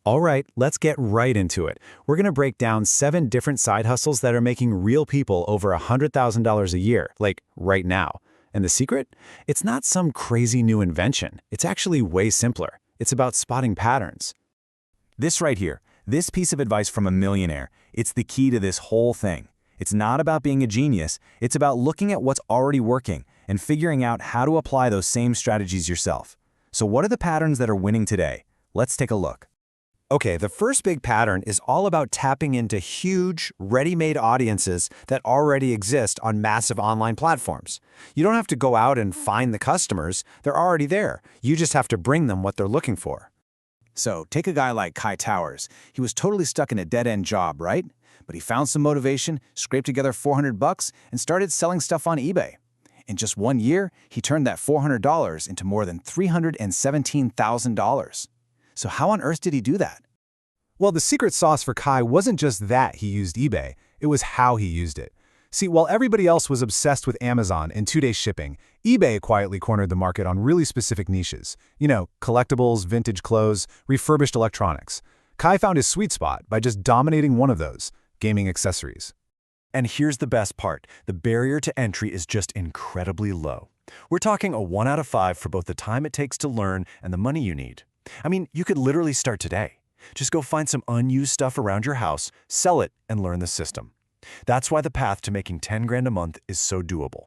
All right, let's get right into it. We're going to break down 7 different side hustles that are making real people over $100,000 a year, like right now. And the secret? It's not some crazy new invention. It's actually way simpler. It's about spotting patterns. This right here, this piece of advice from a millionaire, it's the key to this whole thing. It's not about being a genius, it's about looking at what's already working and figuring out how to apply those same strategies yourself. So what are the patterns that are winning today? Let's take a look. Okay, the first big pattern is all about tapping into huge, ready-made audiences that already exist on massive online platforms. You don't have to go out and find the customers. They're already there. You just have to bring them what they're looking for. So take a guy like Kai Towers. He was totally stuck in a dead-end job, right? But he found some motivation, scraped together $400 and started selling stuff on eBay. In just 1 year, he turned that $400 into more than $317,000. So how on earth did he do that? Well, the secret sauce for Kai wasn't just that he used eBay, it was how he used it. See, while everybody else was obsessed with Amazon and 2-day shipping, eBay quietly cornered the market on really specific niches. You know, collectibles, vintage clothes, refurbished electronics. Kai found his sweet spot by just dominating one of those, gaming accessories. And here's the best part. The barrier to entry is just incredibly low. We're talking a 1 out of 5 for both the time it takes to learn and the money you need. I mean, you could literally start today. Just go find some unused stuff around your house, sell it, and learn the system. That's why the path to making 10 grand a month is so doable.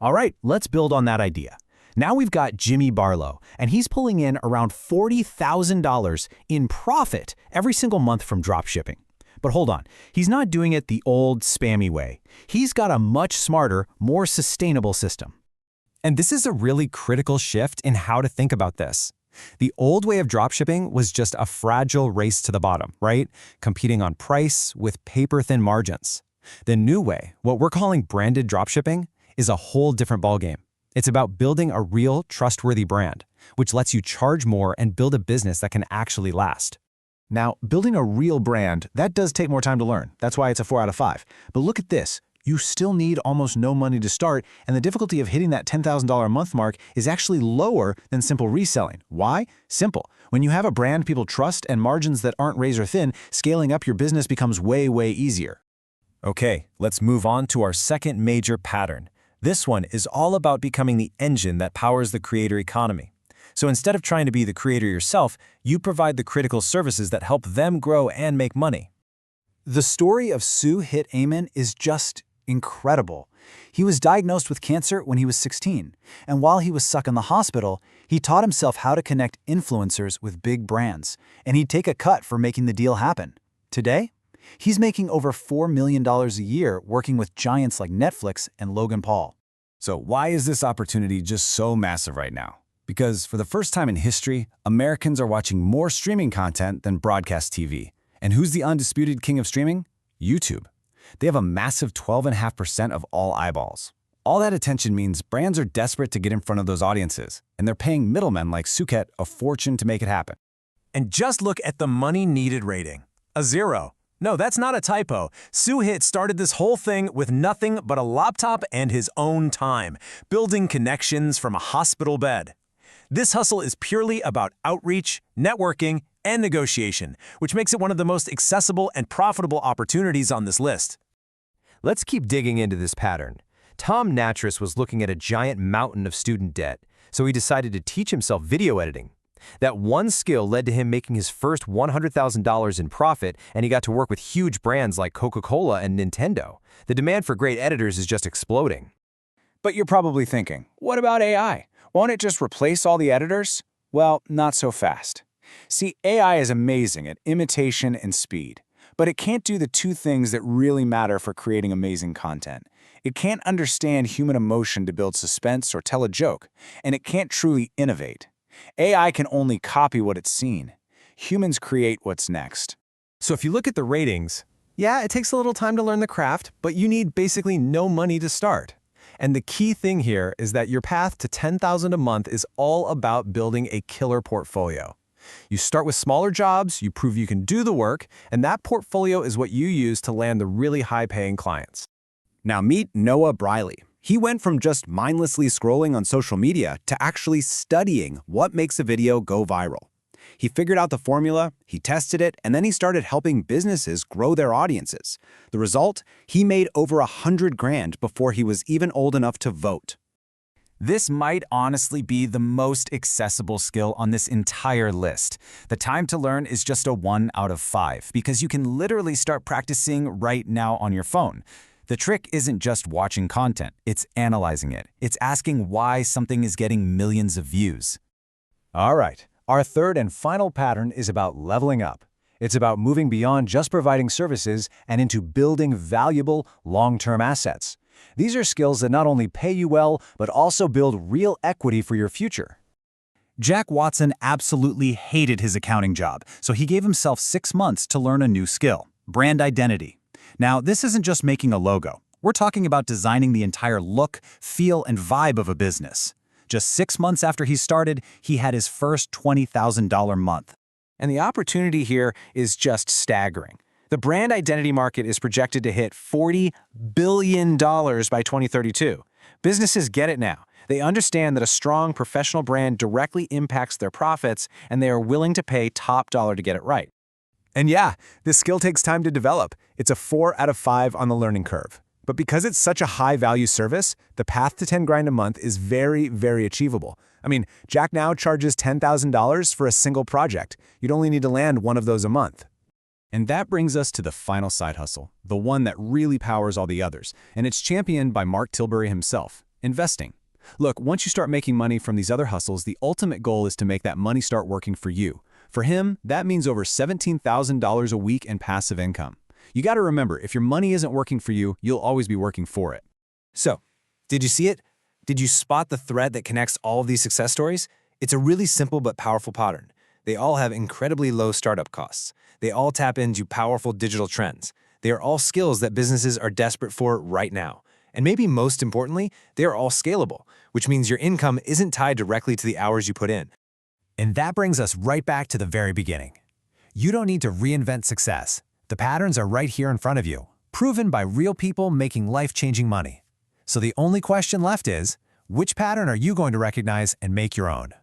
All right, let's build on that idea. Now we've got Jimmy Barlow, and he's pulling in around $40,000 in profit every single month from dropshipping. But hold on, he's not doing it the old spammy way. He's got a much smarter, more sustainable system. And this is a really critical shift in how to think about this. The old way of dropshipping was just a fragile race to the bottom, right? Competing on price with paper-thin margins. The new way, what we're calling branded dropshipping, is a whole different ballgame. It's about building a real, trustworthy brand, which lets you charge more and build a business that can actually last. Now, building a real brand, that does take more time to learn. That's why it's a 4 out of 5. But look at this. You still need almost no money to start, and the difficulty of hitting that $10,000 a month mark is actually lower than simple reselling. Why? Simple. When you have a brand people trust and margins that aren't razor thin, scaling up your business becomes way easier. Okay, let's move on to our second major pattern. This one is all about becoming the engine that powers the creator economy. So instead of trying to be the creator yourself, you provide the critical services that help them grow and make money. The story of Sue Hit Amen is just incredible. He was diagnosed with cancer when he was 16, and while he was stuck in the hospital, he taught himself how to connect influencers with big brands, and he'd take a cut for making the deal happen. Today, he's making over $4 million a year working with giants like Netflix and Logan Paul. So why is this opportunity just so massive right now? Because for the first time in history, Americans are watching more streaming content than broadcast TV. And who's the undisputed king of streaming? YouTube. They have a massive 12.5% of all eyeballs. All that attention means brands are desperate to get in front of those audiences, and they're paying middlemen like Suket a fortune to make it happen. And just look at the money needed rating. A 0. No, that's not a typo. Suhit started this whole thing with nothing but a laptop and his own time, building connections from a hospital bed. This hustle is purely about outreach, networking, and negotiation, which makes it one of the most accessible and profitable opportunities on this list. Let's keep digging into this pattern. Tom Natras was looking at a giant mountain of student debt, so he decided to teach himself video editing. That one skill led to him making his first $100,000 in profit, and he got to work with huge brands like Coca-Cola and Nintendo. The demand for great editors is just exploding. But you're probably thinking, what about AI? Won't it just replace all the editors? Well, not so fast. See, AI is amazing at imitation and speed, but it can't do the two things that really matter for creating amazing content. It can't understand human emotion to build suspense or tell a joke, and it can't truly innovate. AI can only copy what it's seen. Humans create what's next. So if you look at the ratings, yeah, it takes a little time to learn the craft, but you need basically no money to start. And the key thing here is that your path to $10,000 a month is all about building a killer portfolio. You start with smaller jobs, you prove you can do the work, and that portfolio is what you use to land the really high-paying clients. Now meet Noah Briley. He went from just mindlessly scrolling on social media to actually studying what makes a video go viral. He figured out the formula, he tested it, and then he started helping businesses grow their audiences. The result? He made over $100,000 before he was even old enough to vote. This might honestly be the most accessible skill on this entire list. The time to learn is just a 1 out of 5 because you can literally start practicing right now on your phone. The trick isn't just watching content, it's analyzing it. It's asking why something is getting millions of views. All right, our third and final pattern is about leveling up. It's about moving beyond just providing services and into building valuable, long-term assets. These are skills that not only pay you well, but also build real equity for your future. Jack Watson absolutely hated his accounting job, so he gave himself 6 months to learn a new skill: brand identity. Now, this isn't just making a logo. We're talking about designing the entire look, feel, and vibe of a business. Just 6 months after he started, he had his first $20,000 month. And the opportunity here is just staggering. The brand identity market is projected to hit $40 billion by 2032. Businesses get it now. They understand that a strong professional brand directly impacts their profits, and they are willing to pay top dollar to get it right. And yeah, this skill takes time to develop. It's a 4 out of 5 on the learning curve. But because it's such a high-value service, the path to $10,000 a month is very, very achievable. I mean, Jack now charges $10,000 for a single project. You'd only need to land one of those a month. And that brings us to the final side hustle, the one that really powers all the others, and it's championed by Mark Tilbury himself: investing. Look, once you start making money from these other hustles, the ultimate goal is to make that money start working for you. For him, that means over $17,000 a week in passive income. You got to remember, if your money isn't working for you, you'll always be working for it. So, did you see it? Did you spot the thread that connects all of these success stories? It's a really simple but powerful pattern. They all have incredibly low startup costs. They all tap into powerful digital trends. They are all skills that businesses are desperate for right now. And maybe most importantly, they are all scalable, which means your income isn't tied directly to the hours you put in. And that brings us right back to the very beginning. You don't need to reinvent success. The patterns are right here in front of you, proven by real people making life-changing money. So the only question left is, which pattern are you going to recognize and make your own?